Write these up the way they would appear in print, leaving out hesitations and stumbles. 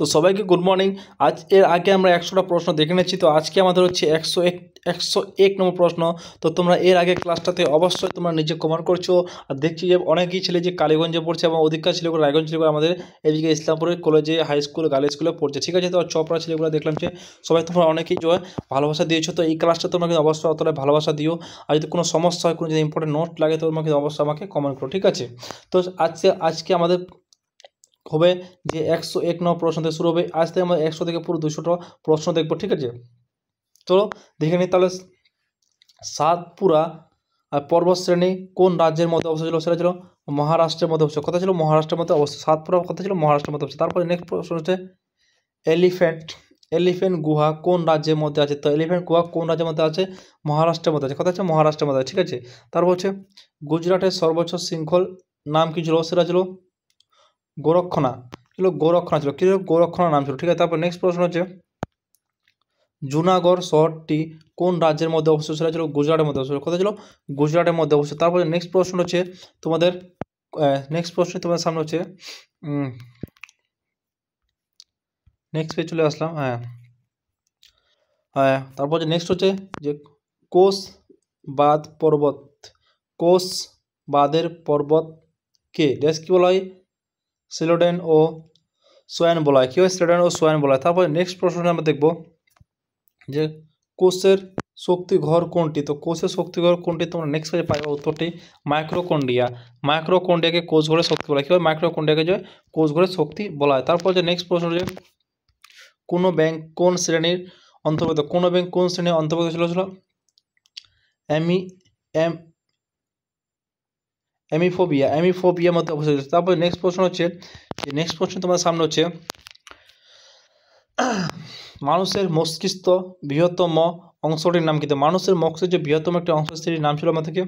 তো সবাইকে good morning. আজ এর আগে আমরা 100টা প্রশ্ন দেখে নিচ্ছি। তো আজকে আমাদের হচ্ছে 101 নম্বর প্রশ্ন। তো তোমরা এর আগে ক্লাসটাতে অবশ্যই তোমরা নিজে কমেন্ট করছো। আর দেখছি যে অনেকেই ছেলে যে কালীগঞ্জে পড়ছে এবং অধিকাংশ ছেলেগুলো রায়গঞ্জ ছেলেগুলো আমাদের এদিকে ইসলামপুরের কলেজে, হাই স্কুল, গার্লস স্কুলে পড়ছে, ঠিক আছে। তো চপড়া ছেলেগুলো দেখলাম যে সবাই তোমরা অনেকেই যে ভালোবাসা দিয়েছো। তো এই ক্লাসটা তোমরা কিন্তু অবশ্যই অতটা ভালোবাসা দিও। আর যদি কোনো সমস্যা হয়, কোনো যদি ইম্পর্টেন্ট নোট লাগে, তো তোমরা কিন্তু অবশ্যই আমাকে কমেন্ট করো, ঠিক আছে। তো আজকে আমাদের হবে যে 101 নম্বর প্রশ্ন থেকে শুরু হবে। আজ থেকে আমরা 100 থেকে পুরো 200টা প্রশ্ন দেখবো, ঠিক আছে। চলো দেখে নিই তাহলে। সাতপুরা পর্বত শ্রেণী কোন রাজ্যের মধ্যে অবস্থিত ছিল? সেটা ছিল মহারাষ্ট্রের মধ্যে অবস্থিত। কথা ছিল মহারাষ্ট্রের মধ্যে অবস্থিত। সাতপুরা কথা ছিল মহারাষ্ট্রের মধ্যে অবস্থিত। তারপরে নেক্সট প্রশ্ন হচ্ছে এলিফ্যান্ট গুহা কোন রাজ্যের মধ্যে আছে? তো এলিফ্যান্ট গুহা কোন রাজ্যের মধ্যে আছে? মহারাষ্ট্রের মধ্যে আছে। কথা হচ্ছে মহারাষ্ট্রের মধ্যে আছে, ঠিক আছে। তারপর হচ্ছে গুজরাটের সর্বোচ্চ শৃঙ্খল নাম কি ছিল? সেটা ছিল গোরক্ষণা ছিল। কি ছিল? গোরক্ষণা নাম ছিল, ঠিক আছে। তারপর নেক্সট প্রশ্ন হচ্ছে জুনাগড় শহরটি কোন রাজ্যের মধ্যে অবস্থিত? সেটা ছিল গুজরাটের মধ্যে অবস্থিত। কথা ছিল গুজরাটের মধ্যে অবস্থিত। তারপরে নেক্সট প্রশ্ন হচ্ছে তোমাদের তোমাদের সামনে হচ্ছে নেক্সট পেজ চলে আসলাম। তারপর যে নেক্সট হচ্ছে যে কোষবাদের পর্বতকে ড্যাশ কি বলা হয়? সিলোডেন ও সোয়ান বলা হয়। কি হয়? সিলোডেন ও সোয়ান বলা হয়। তারপরে নেক্সট প্রশ্নটা আমরা দেখব যে কোষের শক্তিঘর কোনটি? তো কোষের শক্তিঘর কোনটি? তোমরা নেক্সট পেজে পাবে উত্তরটি মাইক্রোকন্ডিয়াকে কোষঘরের শক্তি বলা হয়। কি হয়? মাইক্রোকন্ডিয়াকে যে কোষঘরের শক্তি বলা হয়। তারপর যে নেক্সট প্রশ্ন যে কোনো ব্যাংক কোন শ্রেণীর অন্তর্গত? কোনো ব্যাংক কোন শ্রেণীর অন্তর্গত ছিল? অ্যামিফোবিয়ার মধ্যে অবস্থিত। তারপর নেক্সট প্রশ্ন হচ্ছে তোমার সামনে হচ্ছে মানুষের মস্তিষ্ক বৃহত্তম অংশটির নাম কি? মানুষের মস্তিষ্কের যে বৃহত্তম একটি অংশ, সেটির নাম ছিল আমাদেরকে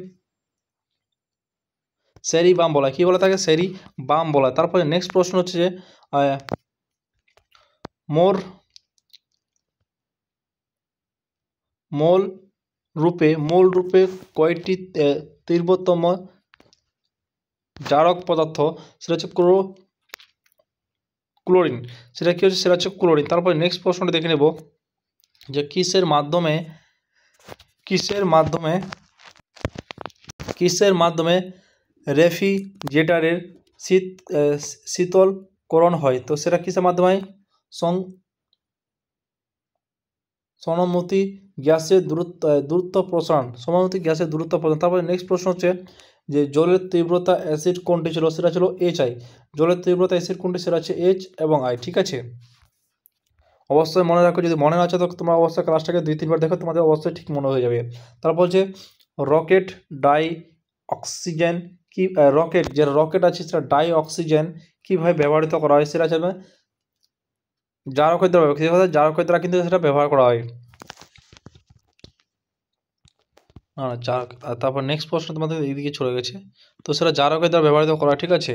সেরিবাম বলা হয়। কি বলা থাকে? সেরিবাম বলা হয়। তারপরে নেক্সট প্রশ্ন হচ্ছে যে মোল রূপে কয়টি তীব্রতম জারক পদার্থ? সেটা হচ্ছে ক্লোরিন। সেটা কি হচ্ছে? সেটা হচ্ছে ক্লোরিন। তারপরে নেক্সট প্রশ্নটা দেখে নেব যে কিসের মাধ্যমে রেফ্রিজারেটরের শীতলকরণ হয়? তো সেটা কিসের মাধ্যমে হয়? সমমতি গ্যাসের দূরত্ব প্রসারণ। তারপরে নেক্সট প্রশ্ন হচ্ছে যে জলের তীব্রতা অ্যাসিড কোনটি ছিল? সেটা ছিল HI। জলের তীব্রতা অ্যাসিড কোনটি? সেটা হচ্ছে H এবং I, ঠিক আছে। অবশ্যই মনে রাখো, যদি মনে না আছে তো তোমরা অবশ্যই ক্লাসটাকে 2-3 বার দেখো, তোমাদের অবশ্যই ঠিক মনে হয়ে যাবে। তারপর যে রকেট ডাই অক্সিজেন কি রকেট আছে সেটা ডাই অক্সিজেন কীভাবে ব্যবহৃত করা হয়? সেটা হচ্ছে জারকের দ্বারা কিন্তু সেটা ব্যবহার করা হয়। তারপর নেক্সট প্রশ্ন তোমাদের এইদিকে চলে গেছে। তো সেটা জারকের দ্বারা ব্যবহৃত করা, ঠিক আছে।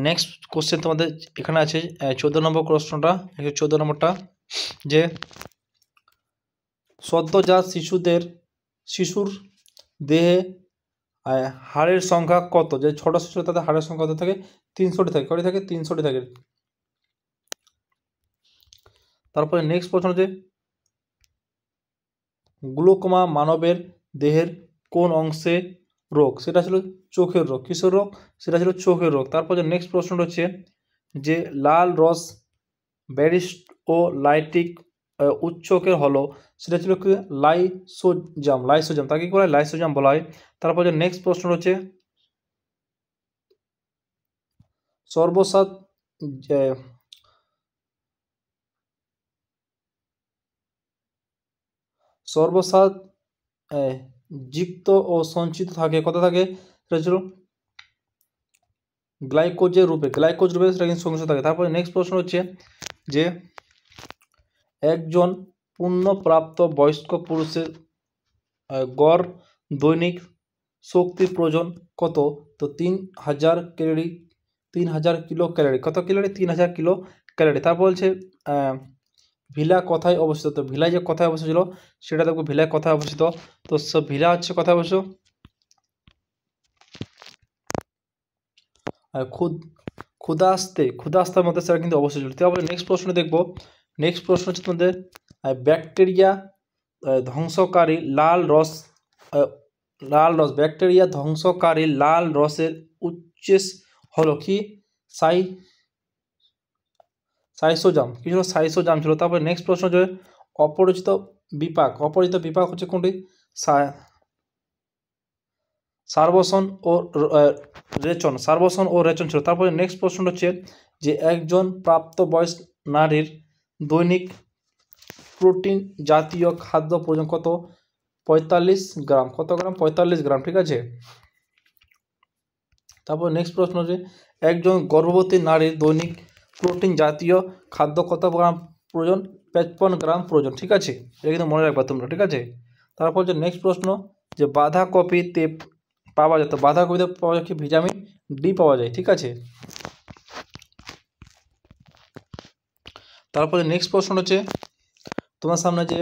নেক্সট কোশ্চেন তোমাদের এখানে আছে 14 নম্বর প্রশ্নটা। 14 নম্বরটা যে সদ্যজাত শিশুর দেহে হাড়ের সংখ্যা কত? যে ছোট শিশু তাদের হাড়ের সংখ্যা কত থাকে? 300টি থাকে। কয়টি থাকে? 300টি থাকে। তারপরে নেক্সট প্রশ্ন যে গ্লুকোমা মানবের দেহের কোন অংশে রোগ? সেটা ছিল চোখের রোগ। কিসের রোগ? সেটা ছিল চোখের রোগ। তারপর যে নেক্সট প্রশ্নটা হচ্ছে যে লাল রস ব্যারিস্টোলাইটিক উৎসকের হলো, সেটা ছিল কি? লাইসোজাম। তাকে কি বলা হয়? লাইসোজাম বলা হয়। তারপর যে নেক্সট প্রশ্ন হচ্ছে সর্বসাত যুক্ত ও সঞ্চিত থাকে, কত থাকে? সেটা ছিল গ্লাইকোজ রূপে সেটা কিন্তু সংযুক্ত থাকে। তারপরে নেক্সট প্রশ্ন হচ্ছে যে একজন পূর্ণপ্রাপ্ত বয়স্ক পুরুষের গড় দৈনিক শক্তি প্রয়োজন কত? তো 3000 কিলো ক্যালোরি। কত ক্যালোরি? 3000 kilo calorie. তারপর বলছে ভিলা কোথায় অবস্থিত? তো ভিলায় যে কোথায় অবস্থিত ছিল সেটা দেখবো ভিলায় কোথায় অবস্থিত। তো ভিলা হচ্ছে কোথায় অবস্থিত? ক্ষুধাস্তের মধ্যে সেটা কিন্তু অবশ্যই জড়িত। তারপরে নেক্সট প্রশ্ন দেখব। নেক্সট প্রশ্ন হচ্ছে তোমাদের ব্যাকটেরিয়া ধ্বংসকারী ব্যাকটেরিয়া ধ্বংসকারী লাল রসের উচ্ছেস হলো কি? সাইসোজাম। কি ছিল? সাইসোজাম ছিল। তারপরে নেক্সট প্রশ্ন যে অপরিচিত বিপাক হচ্ছে কোনটি? সার্বসন ও রেচন ছিল। তারপরে নেক্সট প্রশ্ন হচ্ছে যে একজন প্রাপ্তবয়স্ক নারীর দৈনিক প্রোটিন জাতীয় খাদ্য প্রয়োজন কত? 45 গ্রাম। কত গ্রাম? 45 গ্রাম। ঠিক আছে। তারপর নেক্সট প্রশ্ন হচ্ছে একজন গর্ভবতী নারীর দৈনিক প্রোটিন জাতীয় খাদ্য কত গ্রাম প্রয়োজন? 55 গ্রাম প্রয়োজন। ঠিক আছে, এটা কিন্তু মনে রাখবা তোমরা। ঠিক আছে। তারপর যে নেক্সট প্রশ্ন যে বাঁধাকপিতে পাওয়া যায়, তো বাঁধাকপিতে পাওয়া যায় কি? ভিটামিন ডি পাওয়া যায়। ঠিক আছে। তারপরে নেক্সট প্রশ্ন হচ্ছে তোমার সামনে যে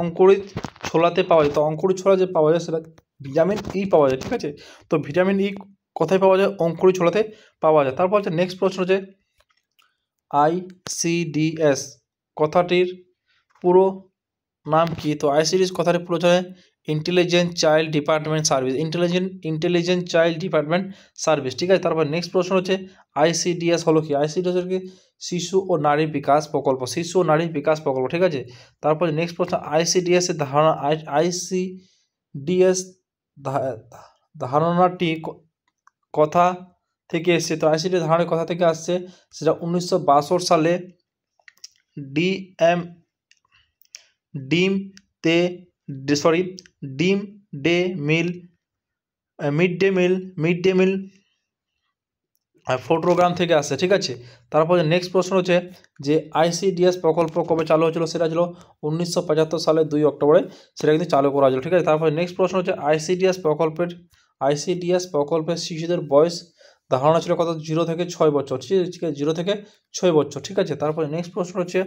অঙ্কুরিত ছোলাতে পাওয়া যায়, তো অঙ্কুরিত ছোলা যে পাওয়া যায় সেটা ভিটামিন ই পাওয়া যায়। ঠিক আছে। তো ভিটামিন ই কোথায় পাওয়া যায়? অঙ্কুরিত ছোলাতে পাওয়া যায়। তারপর হচ্ছে নেক্সট প্রশ্ন যে ICDS কথাটির পুরো নাম কি? তো ICDS কথাটির পুরো হচ্ছে ইন্টেলিজেন্ট চাইল্ড ডিপার্টমেন্ট সার্ভিস। ঠিক আছে। তারপর নেক্সট প্রশ্ন হচ্ছে ICDS হলো কি? ICDS হলো কি? শিশু ও নারী বিকাশ প্রকল্প। ঠিক আছে। তারপর নেক্সট প্রশ্ন ICDS এর ধারণাটি কথা থেকে এসছে। তো ICDS ধারণাটি কথা থেকে আসছে, সেটা 1962 সালে মিড ডে মিল প্রোগ্রাম থেকে আসছে। ঠিক আছে। তারপরে নেক্সট প্রশ্ন হচ্ছে যে ICDS প্রকল্প কবে চালু হয়েছিল? সেটা ছিল 1975 সালে 2 অক্টোবরে সেটা কিন্তু চালু করা হয়েছিল। ঠিক আছে। তারপরে নেক্সট প্রশ্ন হচ্ছে ICDS প্রকল্পের শিশুদের বয়স ধারণা ছিল কত? 0 থেকে 6 বছর। ঠিক আছে, 0 থেকে 6 বছর। ঠিক আছে। তারপরে নেক্সট প্রশ্ন হচ্ছে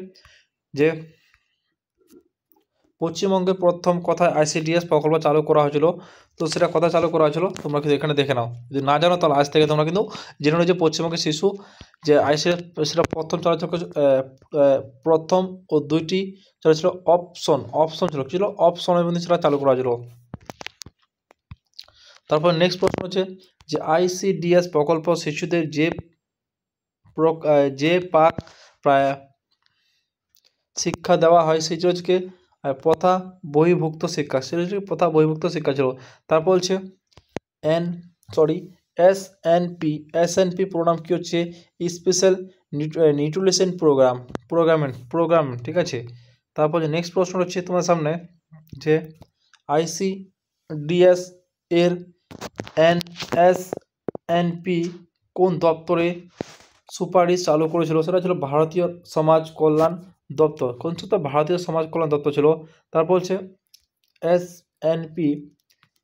যে পশ্চিমবঙ্গে প্রথম কোথায় ICDS প্রকল্প চালু করা হয়েছিল? তো সেটা কোথায় চালু করা হয়েছিল তোমরা কিন্তু এখানে দেখে নাও। যদি না জানো তাহলে আজ থেকে তোমরা কিন্তু জেনে নাও যে পশ্চিমবঙ্গের শিশু যে ICDS সেটা প্রথম চালু ছিল প্রথম ও 2টি চালু ছিল অপশন ছিল। কি ছিল? অপশনের মধ্যে সেটা চালু করা হয়েছিল। তারপর নেক্সট প্রশ্ন হচ্ছে যে ICDS প্রকল্প শিশুদের যে পাক প্রায় শিক্ষা দেওয়া হয় সেই হচ্ছে প্রথা বহির্ভূত শিক্ষা। সেটা হচ্ছে প্রথা বহির্ভূত শিক্ষা ছিল। তারপর বলছে SNP প্রোগ্রাম কি হচ্ছে? Special nutrition programme. ঠিক আছে। তারপর যে নেক্সট প্রশ্ন হচ্ছে তোমার সামনে যে ICDS এর NSNP কোন দপ্তরে সুপারিশ চালু করেছিল? সেটা ছিল ভারতীয় সমাজ কল্যাণ দপ্তর। কোন সূত্র? ভারতীয় সমাজ কল্যাণ দপ্তর ছিল। তারপর হচ্ছে SNP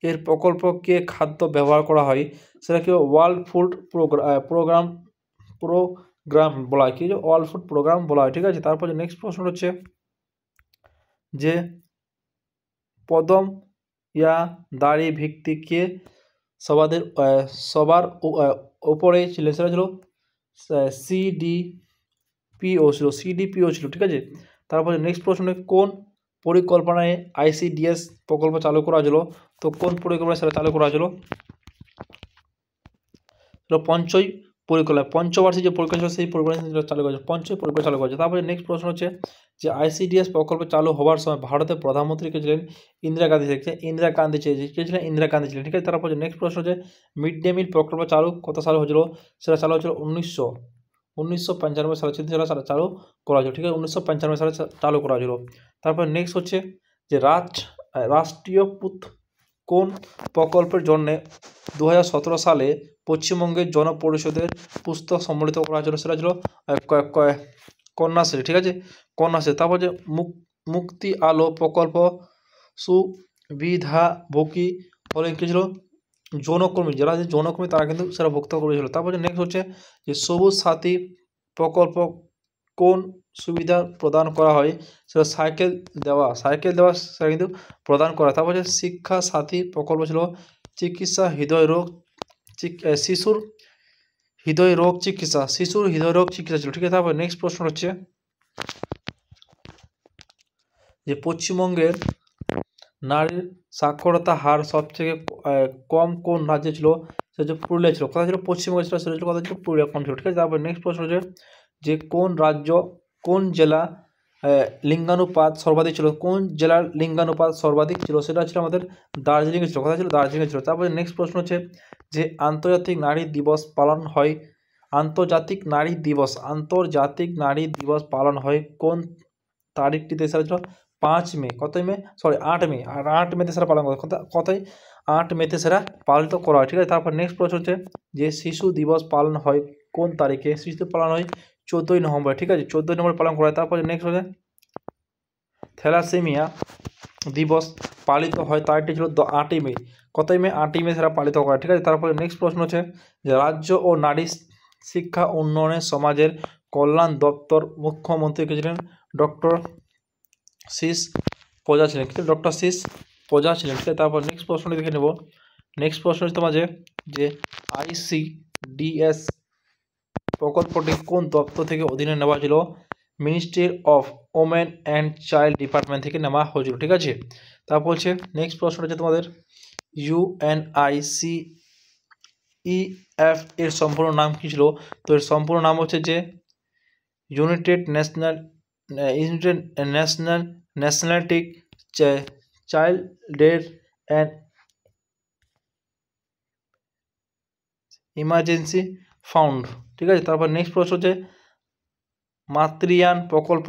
এর প্রকল্পকে খাদ্য ব্যবহার করা হয়, সেটা কি ওয়ার্ল্ড ফুড প্রোগ্রাম বলা হয়। কি যে ওয়ার্ল্ড ফুড প্রোগ্রাম বলা হয়। ঠিক আছে। তারপর যে নেক্সট প্রশ্ন হচ্ছে যে পদম ইয়া দাড়ি ভিত্তিকে সবার উপরে ছিল, সেটা ছিল CDPO ছিল। ঠিক আছে। তারপরে নেক্সট প্রশ্ন কোন পরিকল্পনায় ICDS প্রকল্প চালু করা হয়েছিল? তো কোন পরিকল্পনায় সেটা চালু করা হয়েছিল? পঞ্চবার্ষিক যে পরিকল্পনা ছিল সেই পরিকল্পনা চালু করা হয়েছে। পরিকল্পনা চালু করা হয়েছে। তারপরে নেক্সট প্রশ্ন হচ্ছে যে ICDS প্রকল্প চালু হওয়ার সময় ভারতের প্রধানমন্ত্রী কে ছিলেন? ইন্দিরা গান্ধী ছিলেন। ঠিক আছে। তারপর নেক্সট প্রশ্ন হচ্ছে মিড ডে মিল প্রকল্প চালু কত সালে হয়েছিল? সেটা চালু হয়েছিল 1995 সালে চালু করা হয়েছিল। ঠিক আছে। 1995 সালে চালু করা হয়েছিল। তারপর নেক্সট হচ্ছে যে রাষ্ট্রীয় কোন প্রকল্পের জন্য 2017 সালে পশ্চিমবঙ্গের জনপরিষদের পুস্তক সম্মিলিত করা হয়েছিল? সেটা ছিল কন্যাশ্রী। ঠিক আছে, কন্যাশ্রী। তারপর যে মুক্তি আলো প্রকল্প সুবিধাভোগী হলে কি ছিল? যৌনকর্মী, যারা যৌনকর্মী তারা কিন্তু সেটা ভুক্ত করেছিল। তারপর যে নেক্সট হচ্ছে যে সবুজ সাথী প্রকল্প কোন সুবিধা প্রদান করা হয়? সেটা সাইকেল দেওয়া সেটা কিন্তু প্রদান করা। তারপর হচ্ছে শিক্ষা সাথী প্রকল্প ছিল চিকিৎসা হৃদয় রোগ শিশুর হৃদয় রোগ চিকিৎসা, শিশুর হৃদয় রোগ চিকিৎসা ছিল। ঠিক আছে, তারপর নেক্সট প্রশ্ন হচ্ছে যে পশ্চিমবঙ্গের নারীর সাক্ষরতা হার সবথেকে কম কোন রাজ্যে ছিল? সেটা হচ্ছে পুরুলিয়া ছিল। কথা ছিল পশ্চিমবঙ্গে ছিল, সেটা ছিল কথা ছিল পুরুলিয়া কম ছিল। ঠিক আছে, তারপর নেক্সট প্রশ্ন হচ্ছে যে কোন রাজ্য, কোন জেলা লিঙ্গানুপাত সর্বাধিক ছিল? কোন জেলার লিঙ্গানুপাত সর্বাধিক ছিল? সেটা ছিল আমাদের দার্জিলিংয়ে ছিল। কথা ছিল দার্জিলিংয়ে ছিল। তারপরে নেক্সট প্রশ্ন হচ্ছে যে আন্তর্জাতিক নারী দিবস পালন হয়, আন্তর্জাতিক নারী দিবস পালন হয় কোন তারিখটিতে? সেটা ছিল 5 মে। কতই মে? সরি 8 মে। আর 8 মেতে সেটা পালন করে কতই 8 মেতে সেটা পালিত করা হয়। ঠিক আছে, তারপর নেক্সট প্রশ্ন হচ্ছে যে শিশু দিবস পালন হয় কোন তারিখে? শিশু পালন হয় 14ই নভেম্বর। ঠিক আছে, 14ই নভেম্বর পালন করা হয়। তারপরে নেক্সট হচ্ছে থ্যালাসেমিয়া দিবস পালিত হয়, তারিখটি ছিল 8ই মে। কতই মে? 8ই মে সেটা পালিত করা। ঠিক আছে, তারপরে নেক্সট প্রশ্ন হচ্ছে যে রাজ্য ও নারী শিক্ষা উন্নয়নে সমাজের কল্যাণ দপ্তর মুখ্যমন্ত্রী কে ছিলেন? ডক্টর শীষ প্রজা ছিলেন। কিন্তু ডক্টর শীষ প্রজা ছিলেন। ঠিক আছে, তারপর নেক্সট প্রশ্নটি দেখে নেব। নেক্সট প্রশ্ন হচ্ছে তোমার যে ICDS প্রকল্পটি কোন দপ্তর থেকে অধীনে নেওয়া ছিল? Ministry of women and child department থেকে নেওয়া হয়েছিল। ঠিক আছে, তারপর বলছে নেক্সট প্রশ্ন হচ্ছে তোমাদের UNICEF এর সম্পূর্ণ নাম কী ছিল? তো এর সম্পূর্ণ নাম হচ্ছে যে ইউনাইটেড ন্যাশনালিটিক চাইল্ডের অ্যান্ড ইমার্জেন্সি ফান্ড। ঠিক আছে, তারপর নেক্সট প্রশ্ন হচ্ছে মাতৃয়ান প্রকল্প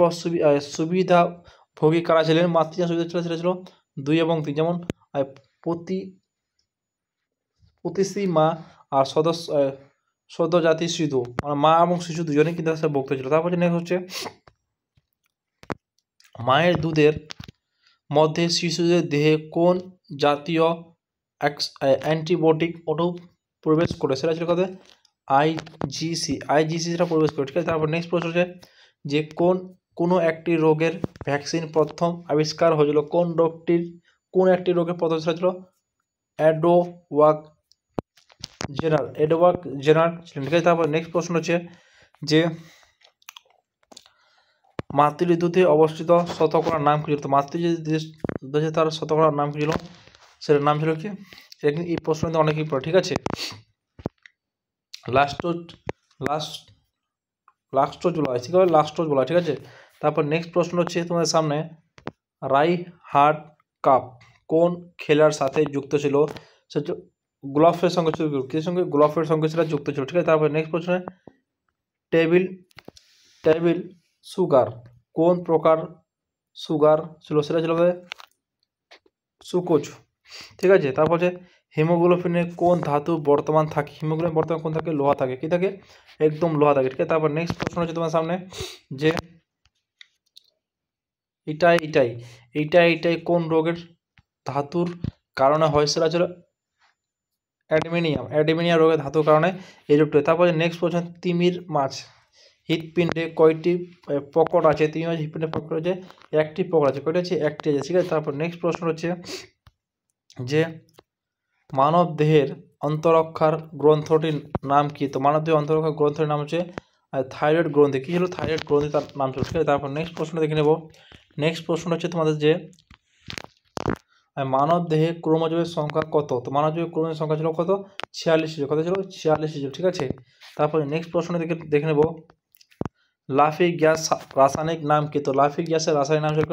সুবিধাভোগী কারা ছিলেন? মাতৃয়ান সুবিধা ছিল সেটা ছিল 2 এবং 3, যেমন প্রতিশ্রী মা আর সদ্যজাতি শিশু, মানে মা এবং শিশু দুজনেই কিন্তু সেটা ভুক্ত ছিল। তারপর নেক্সট হচ্ছে মায়ের দুধের মধ্যে শিশুদের দেহে কোন জাতীয় অ্যান্টিবায়োটিক প্রবেশ করে? সেটা ছিল কথা আইজিসি সেটা প্রবেশ করে। ঠিক আছে, তারপর নেক্সট প্রশ্ন হচ্ছে যে কোনো একটি রোগের ভ্যাকসিন প্রথম আবিষ্কার হয়েছিল কোন একটি রোগের প্রথম সেটা ছিল এডওয়ার্ড জেনার ছিলেন। ঠিক আছে, তারপর নেক্সট প্রশ্ন হচ্ছে যে মাতৃদুধে অবস্থিত শতকরার নাম কি ছিল? তো মাতৃদুধে তার শতকরার নাম কি ছিল? সেটার নাম ছিল কি? সেটা কিন্তু এই প্রশ্নটা অনেকেই পড়ে। ঠিক আছে, লাস্টোজোলা। ঠিক আছে, তারপর নেক্সট প্রশ্ন হচ্ছে তোমাদের সামনে রাইহার্ড কাপ কোন খেলার সাথে যুক্ত ছিল? সেটা গোলাফের সঙ্গে গোলাফের সঙ্গে সেটা যুক্ত ছিল। ঠিক আছে, তারপর নেক্সট প্রশ্ন টেবিল সুগার কোন প্রকার সুগার ছিল? সেটা ছিল সুক্রোজ। ঠিক আছে, তারপর হচ্ছে হিমোগ্লোবিনে কোন ধাতু বর্তমান থাকে? হিমোগ্লোবিন বর্তমান কোন থাকে? লোহা থাকে। কি থাকে? একদম লোহা থাকে। ঠিক আছে, তারপর নেক্সট প্রশ্ন হচ্ছে তোমার সামনে যে এইটাই কোন রোগের ধাতুর কারণে হয়? সেটা ছিল অ্যাডেমিনিয়া রোগের ধাতুর কারণে এই রোগটা। তারপরে নেক্সট প্রশ্ন তিমির মাছ হৃৎপিণ্ডে কয়টি পকট আছে? তিমির মাছ হৃৎপিণ্ডে পকট আছে একটি পকট আছে। কয়টি আছে? একটি আছে। ঠিক আছে, তারপর নেক্সট প্রশ্ন হচ্ছে যে মানব দেহের অন্তরক্ষার গ্রন্থটির নাম কি? তো মানব দেহের অন্তরক্ষার গ্রন্থটির নাম হচ্ছে থাইরয়েড গ্রন্থি। কী ছিল? থাইরয়েড গ্রন্থি তার নাম ছিল। ঠিক আছে, তারপর নেক্সট প্রশ্ন দেখে নেব। নেক্সট প্রশ্ন হচ্ছে তোমাদের যে মানব দেহে ক্রোমোজোমের সংখ্যা কত? তো মানব দেহের ক্রোমোজোমের সংখ্যা ছিল কত? 46 ছিল। কত ছিল? 46 ছিল। ঠিক আছে, তারপরে নেক্সট প্রশ্ন দেখে নেব লাফি গ্যাস রাসায়নিক নাম কি? তো লাফি গ্যাসের রাসায়নিক নাম ছিল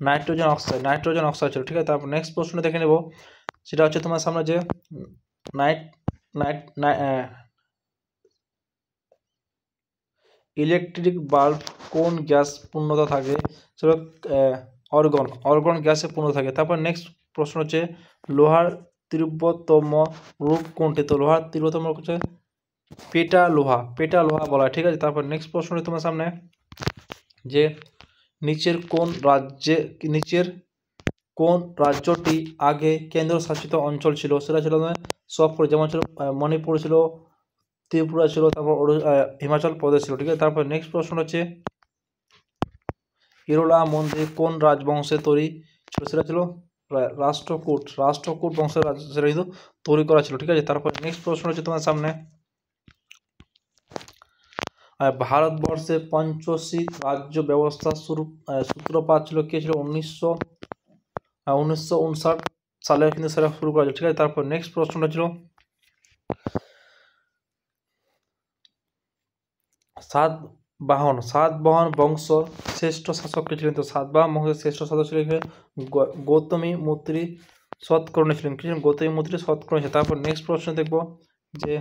নাইট্রোজেন অক্সাইড ছিল। ঠিক আছে, তারপর নেক্সট প্রশ্ন দেখে নেব। সেটা হচ্ছে তোমার সামনে যে ইলেকট্রিক বাল্ব কোন গ্যাস পূর্ণতা থাকে? সেটা অর্গন গ্যাসে পূর্ণতা থাকে। তারপর নেক্সট প্রশ্ন হচ্ছে লোহার তীব্রতম রূপ কোনটি? তো লোহার তীব্রতম রূপ হচ্ছে পেটা লোহা বলা হয়। ঠিক আছে, তারপর নেক্সট প্রশ্ন হচ্ছে তোমার সামনে যে নিচের কোন রাজ্যটি আগে কেন্দ্রশাসিত অঞ্চল ছিল? সেটা ছিল সবকটি, যেমন ছিল মণিপুর ছিল, ত্রিপুরা ছিল, তারপর হিমাচল প্রদেশ ছিল। ঠিক আছে, তারপর নেক্সট প্রশ্ন হচ্ছে ইরোলা মন্দির কোন রাজবংশে তৈরি ছিল? সেটা ছিল রাষ্ট্রকূট বংশের সেটা কিন্তু তৈরি করা ছিল। ঠিক আছে, তারপর নেক্সট প্রশ্ন হচ্ছে তোমার সামনে ভারতবর্ষে পঞ্চশীল রাজ্য ব্যবস্থা সূত্রপাত ছিল কে ছিল? 1959 সালে কিন্তু সেটা শুরু করা হয়েছিল, ঠিক আছে। তারপর নেক্সট প্রশ্নটা ছিল সাতবাহন বংশ শ্রেষ্ঠ শাসক কে ছিলেন? তো সাতবাহন বংশের শ্রেষ্ঠ শাসক ছিলেন গৌতমী মৈত্রী সৎকর্ণী ছিলেন। কি ছিলেন? গৌতমী মৈত্রী সৎকর্ণী ছিলেন। তারপর নেক্সট প্রশ্ন দেখব যে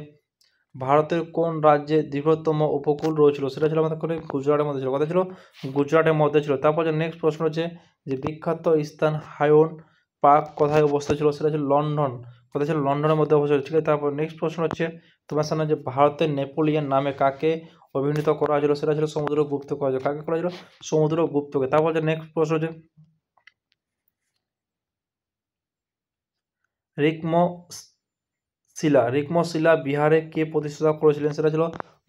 ভারতের কোন রাজ্যে দীর্ঘতম উপকূল রয়েছিল? সেটা ছিল আমাদের গুজরাটের মধ্যে ছিল। কথা ছিল গুজরাটের মধ্যে ছিল। তারপর যে নেক্সট প্রশ্ন হচ্ছে যে বিখ্যাত স্থান হাইওন পার্ক কোথায় অবস্থিত ছিল? সেটা ছিল লন্ডন। কথা ছিল লন্ডনের মধ্যে অবস্থিত, ঠিক আছে। তারপর নেক্সট প্রশ্ন হচ্ছে তোমার সামনে যে ভারতের নেপোলিয়ন নামে কাকে অভিহিত করা হয়েছিল? সেটা ছিল সমুদ্রগুপ্ত করা হয়েছিল। কাকে করা হয়েছিল? সমুদ্রগুপ্তকে। তারপর যে নেক্সট প্রশ্ন হচ্ছে রিকমশিলা বিহারে কে প্রতিষ্ঠা করেছিলেন? সেটা ছিল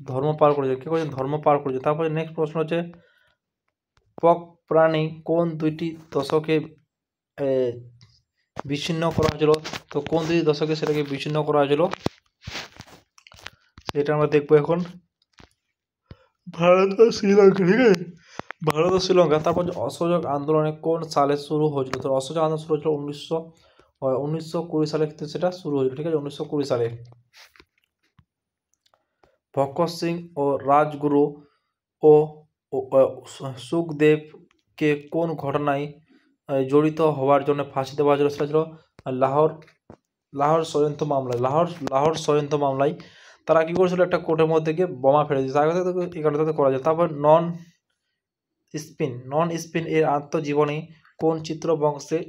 ধর্মপাল করেছিলেন। কে করেছেন? ধর্মপাল করেছেন। তারপরে নেক্সট প্রশ্ন হচ্ছে পকপ্রাণী কোন দুইটি দশকে বিচ্ছিন্ন করা হয়েছিল? তো কোন দুই দশকে সেটাকে বিচ্ছিন্ন করা হয়েছিল সেটা আমরা দেখবো এখন। ভারত ও শ্রীলঙ্কা, ঠিক আছে। ভারত ও শ্রীলঙ্কা। তারপর অসহযোগ আন্দোলনে কোন সালে শুরু হয়েছিল? তো অসহযোগ আন্দোলন শুরু হয়েছিল 1920 সালে কিন্তু সেটা শুরু হয়েছিল, ঠিক আছে, 1920 সালে। ভগৎ সিং ও রাজগুরু ও সুখদেবকে কোন ঘটনায় জড়িত হওয়ার জন্য ফাঁসি দেওয়া হয়েছিল? সেটা ছিল লাহোর ষড়যন্ত্র মামলায়। লাহোর ষড়যন্ত্র মামলায় তারা কি করেছিল? একটা কোর্টের মধ্যে গিয়ে বোমা ফেলে দিয়েছে। তার কাছে এই কারণে করা যায়। তারপর নন স্পিন এর আত্মজীবনী কোন চিত্র বংশে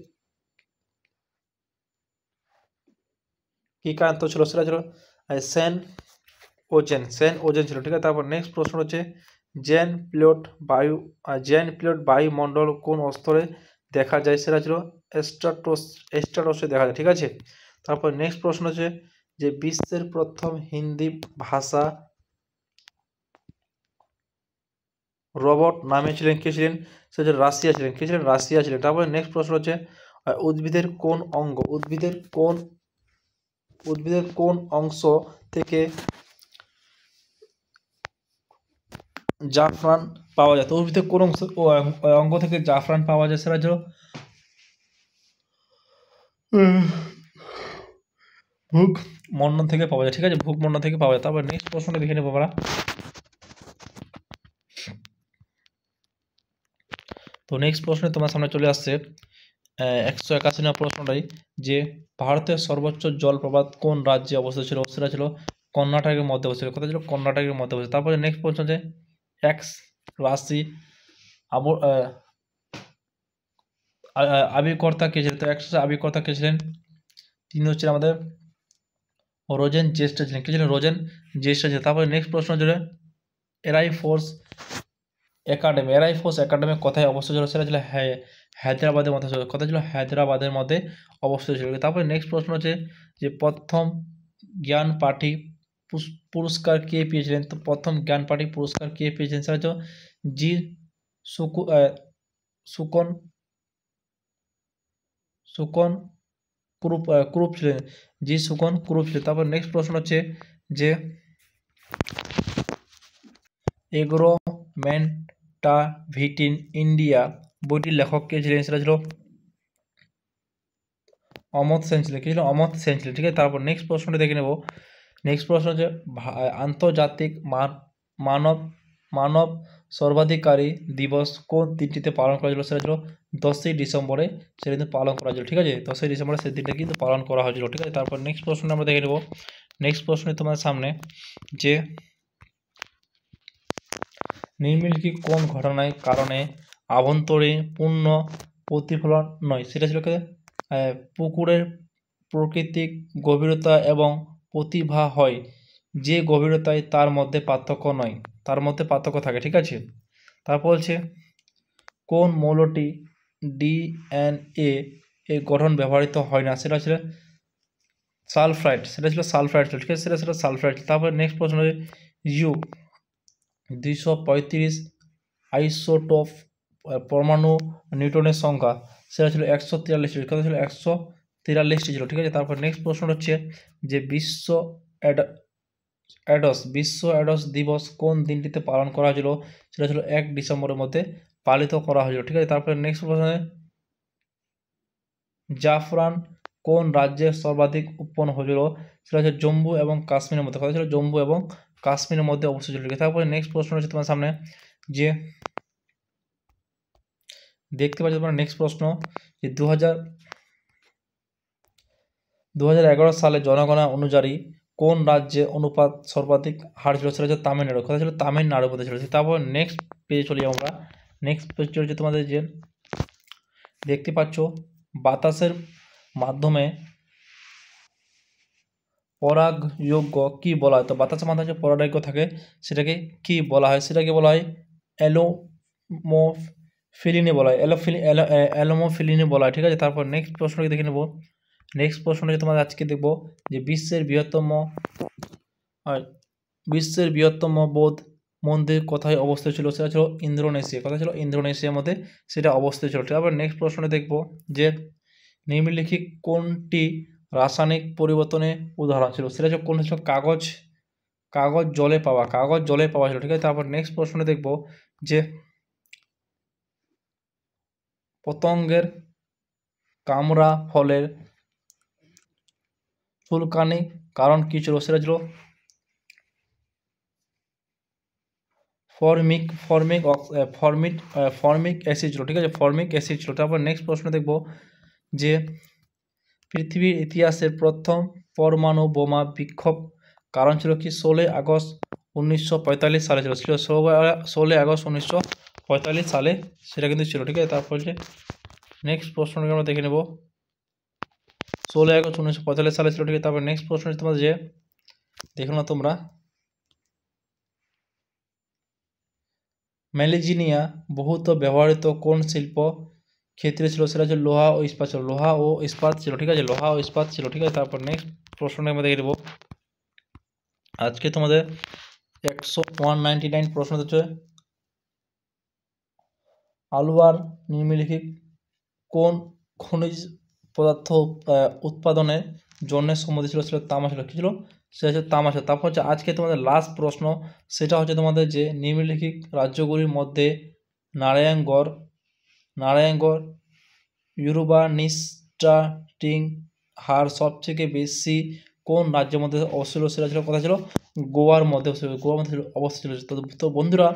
কি কান্ত ছিল? সেটা ছিল সেন ওজেন ছিল, ঠিক আছে। তারপর নেক্সট প্রশ্ন হচ্ছে জেন প্লেট বায়ুমণ্ডল কোন স্তরে দেখা যায়? সেটা ছিল স্ট্রাটোসে দেখা যায়, ঠিক আছে। তারপর নেক্সট প্রশ্ন হচ্ছে যে বিশ্বের প্রথম হিন্দি ভাষা রবট নামে ছিলেন কে ছিলেন? সেটা রাশিয়া ছিলেন। কে ছিলেন? রাশিয়া ছিলেন। তারপরে নেক্সট প্রশ্ন হচ্ছে উদ্ভিদের কোন অংশ থেকে জাফরান পাওয়া যায়? তো উদ্ভিদের কোন অঙ্গ থেকে জাফরান পাওয়া যায়? সেটা হলো ভূক মন্ডল থেকে পাওয়া যায়, ঠিক আছে, ভূক মন্ডল থেকে পাওয়া যায়। তারপর নেক্সট প্রশ্নটা দেখে নেবো আমরা। তো নেক্সট প্রশ্নে তোমার সামনে চলে আসছে 181 নম্বর প্রশ্নটাই যে ভারতের সর্বোচ্চ জলপ্রপাত কোন রাজ্যে অবস্থিত ছিল? সেটা ছিল কর্ণাটকের মধ্যে অবস্থিত। কথা ছিল কর্ণাটকের মধ্যে অবস্থিত। তারপরে নেক্সট প্রশ্ন যে এক্স রাশি আবির্কর্তা কে ছিলেন? তো এক্স আবির্কর্তা কে ছিলেন? তিনি হচ্ছেন আমাদের রোজেন জেস্টা ছিলেন। কে ছিলেন? রোজেন জেস্টা ছিলেন। তারপরে নেক্সট প্রশ্ন ছিল এয়ারফোর্স একাডেমি কোথায় অবস্থিত ছিল? সেটা ছিল হায়দ্রাবাদের মধ্যে। কথা ছিল হায়দ্রাবাদের মধ্যে অবস্থিত ছিল। তারপরে নেক্সট প্রশ্ন হচ্ছে যে প্রথম জ্ঞানপাঠী পুরস্কার কে পেয়েছিলেন? তো প্রথম জ্ঞানপাঠী পুরস্কার কে পেয়েছিলেন? সেটা হচ্ছে জি সুকন কুরুপ ছিলেন। জি সুকন কুরুপ ছিলেন। তারপর নেক্সট প্রশ্ন হচ্ছে যে এগ্রোমেন্টাভিটিন ইন্ডিয়া বইটির লেখক কে ছিলেন? সেটা ছিল অমর্ত্য সেন ছিলেন। কে ছিল? অমর্ত্য সেন ছিলেন, ঠিক আছে। তারপর নেক্সট প্রশ্নটা দেখে নেব। নেক্সট প্রশ্ন হচ্ছে আন্তর্জাতিক মানব সর্বাধিকারী দিবস কোন দিনটিতে পালন করা হয়েছিল? সেটা ছিল 10ই ডিসেম্বরে সেটা কিন্তু পালন করা হয়েছিল, ঠিক আছে। 10ই ডিসেম্বরে সেই দিনটা কিন্তু পালন করা হয়েছিল, ঠিক আছে। তারপর নেক্সট প্রশ্ন আমরা দেখে নেব। নেক্সট প্রশ্নে তোমার সামনে যে নিম্নলিখিত কোন ঘটনার কারণে আভ্যন্তরীণ পূর্ণ প্রতিফলন নয়? সেটা ছিল পুকুরের প্রাকৃতিক গভীরতা এবং প্রতিভা হয় যে গভীরতায় তার মধ্যে পার্থক্য নয়, তার মধ্যে পার্থক্য থাকে, ঠিক আছে। তারপর বলছে কোন মৌলটি ডিএনএ এর গঠন ব্যবহৃত হয় না? সেটা ছিল সালফাইড। সেটা ছিল সালফাইড, ঠিক আছে, সেটা ছিল সালফাইড। তারপর নেক্সট প্রশ্ন হচ্ছে ইউ 235 আইসোটোপ পরমাণু নিউটনের সংখ্যা সেটা ছিল 143টি। কথা ছিল 143টি ছিল, ঠিক আছে। তারপর নেক্সট প্রশ্ন হচ্ছে যে বিশ্ব অ্যাডস বিশ্ব অ্যাডস দিবস কোন দিনটিতে পালন করা হয়েছিল? সেটা ছিল 1 ডিসেম্বরের মধ্যে পালিত করা হয়েছিল। ঠিক আছে, তারপরে নেক্সট প্রশ্নে, জাফরান কোন রাজ্যে সর্বাধিক উৎপন্ন হয়েছিল? সেটা হচ্ছে জম্মু এবং কাশ্মীরের মধ্যে। কথা ছিল জম্মু এবং কাশ্মীরের মধ্যে অবস্থিত ছিল। তারপরে নেক্সট প্রশ্ন হচ্ছে তোমার সামনে, যে দেখতে পাচ্ছ তোমরা নেক্সট প্রশ্ন, যে 2011 সালে জনগণনা অনুযায়ী কোন রাজ্যে অনুপাত সর্বাধিক হার ছিল? সেটা হচ্ছে তামিলনাড়ু। কথা ছিল তামিলনাড়ুর মধ্যে ছিল। তারপর নেক্সট পেজে চলি আমরা। নেক্সট পেজ হচ্ছে তোমাদের, যে দেখতে পাচ্ছ বাতাসের মাধ্যমে পরাগযোগ্য কি বলা হয়? তো বাতাসের মাধ্যমে যে পরাগযোগ্য থাকে সেটাকে কি বলা হয়? সেটাকে বলা হয় অ্যালোমোফিলিনি বলা হয়। অ্যালোমোফিলিনি বলা হয়। ঠিক আছে, তারপর নেক্সট প্রশ্নটি দেখে নেব। নেক্সট প্রশ্নটি তোমাদের আজকে দেখব, যে বিশ্বের বৃহত্তম বৌদ্ধ মন্দির কোথায় অবস্থিত ছিল? সেটা ছিল ইন্দোনেশিয়া। কথা ছিল ইন্দোনেশিয়ার মধ্যে সেটা অবস্থিত ছিল। তারপর নেক্সট প্রশ্নটি দেখব, যে নিম্নলিখিত কোনটি রাসায়নিক পরিবর্তনের উদাহরণ ছিল? সেটা ছিল কোনটা ছিল? কাগজ জলে পাওয়া ছিল। ঠিক আছে, তারপর নেক্সট প্রশ্নটি দেখব, যে পতঙ্গের কামড়া ফলের চুলকানি কারণ কি ছিল? সেটা ছিল ফর্মিক অ্যাসিড ছিল। ঠিক আছে, ফর্মিক অ্যাসিড ছিল। তারপর নেক্সট প্রশ্ন দেখব, যে পৃথিবীর ইতিহাসের প্রথম পরমাণু বোমা বিক্ষোভ কারণ ছিল কি? 16 আগস্ট 1945 সালে ছিল। 16 আগস্ট 1945 সালে সেটা কিন্তু ছিল। ঠিক আছে, তারপর যে নেক্সট প্রশ্নটাকে আমরা দেখে নেব। 16 আগস্ট 1945 সালে ছিল। ঠিক আছে, তারপর নেক্সট প্রশ্ন তোমরা যে দেখো না তোমরা, ম্যালেজিনিয়া বহুত ব্যবহৃত কোন শিল্প ক্ষেত্রে ছিল? সেটা হচ্ছে লোহা ও ইস্পাত ছিল। ঠিক আছে, লোহা ও ইস্পাত ছিল। ঠিক আছে, তারপর নেক্সট প্রশ্নটা আমরা দেখে নেব। আজকে তোমাদের 199 প্রশ্ন হচ্ছে, আলুয়ার নিম্নলিখিত কোন খনিজ পদার্থ উৎপাদনের জন্য সম্মতি ছিল? সেটা তামা ছিল। কী ছিল? সেটা হচ্ছে তামা ছিল। তারপর হচ্ছে আজকে তোমাদের লাস্ট প্রশ্ন, সেটা হচ্ছে তোমাদের, যে নিম্নলিখিত রাজ্যগুলির মধ্যে নারায়ণগড় ইউরবানিস্টাটিং হার সবথেকে বেশি কোন রাজ্যের মধ্যে অবস্থিত? সেটা ছিল কথা ছিল গোয়ার মধ্যে অবস্থিত ছিল। তো বন্ধুরা,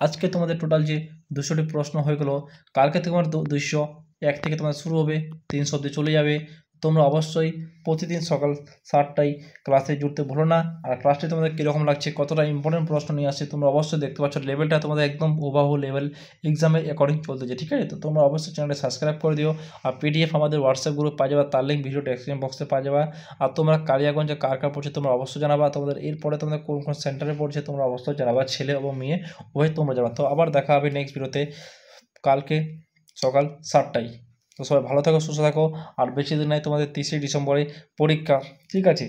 আজকে তোমাদের টোটাল যে 200টি প্রশ্ন হয়ে গেলো। কালকে তোমার 201 থেকে তোমার শুরু হবে, 300 অব্দি চলে যাবে। তোমরা অবশ্যই প্রতিদিন সকাল 7টায় ক্লাসে জুড়তে ভুলো না। আর ক্লাসটি তোমাদের কীরকম লাগছে, কতটা ইম্পর্টেন্ট প্রশ্ন নিয়ে আসছে তোমরা অবশ্যই দেখতে পাচ্ছ। লেভেলটা তোমাদের একদম হুবাহু লেভেল এক্সামের অ্যাকর্ডিং চলতেছে। ঠিক আছে, তো তোমরা অবশ্যই চ্যানেলটা সাবস্ক্রাইব করে দিও। আর পিডিএফ আমাদের হোয়াটসঅ্যাপ গ্রুপ পাওয়া যাবে, তার লিঙ্ক ভিডিও ডেসক্রিপশন বক্সে পাওয়া যাবে। আর তোমরা কালিয়াগঞ্জে কার পড়ছে তোমরা অবশ্যই জানাবা। তোমাদের এরপরে তোমাদের কোন কোন সেন্টারে পড়ছে তোমরা অবশ্যই জানাবা, ছেলে এবং মেয়ে উভয় তোমরা জানাবা। তো আবার দেখা হবে নেক্সট ভিডিওতে কালকে সকাল 7টায়। তো সবাই ভালো থাকো, সুস্থ থাকো। আর বেশি দিন নাই, তোমাদের 30 ডিসেম্বরে পরীক্ষা। ঠিক আছে,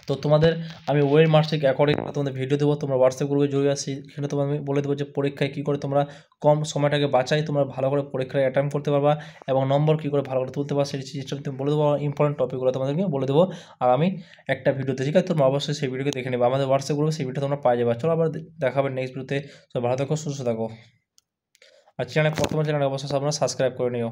তো তোমাদের আমি ওয়ের মার্কশিট অ্যাকর্ডিং তোমাদের ভিডিও দেবো। তোমরা হোয়াটসঅ্যাপ গ্রুপে জড়িয়ে আসি, সেখানে তোমার আমি বলে দেবো যে পরীক্ষায় কী করে তোমরা কম সময়টাকে বাঁচাই তোমরা ভালো করে পরীক্ষায় অ্যাটেম্প করতে পারবা, এবং নম্বর কী করে ভালো করে তুলতে পারবা সেই সিস্টেম তুমি বলে দেবো। ইম্পর্টেন্ট টপিকগুলো তোমাদেরকে বলে দেবো আর আমি একটা ভিডিওতে। ঠিক আছে, তোমরা অবশ্যই সেই ভিডিওকে দেখে নেবে আমাদের হোয়াটসঅ্যাপ গ্রুপে, সেই ভিডিও তোমরা পাই যাবে। চলো আবার দেখা হবে নেক্সট ভিডিওতে। তো ভালো থাকো, সুস্থ থাকো। আর চ্যানেল অবশ্যই আপনারা সাবস্ক্রাইব করে নিও।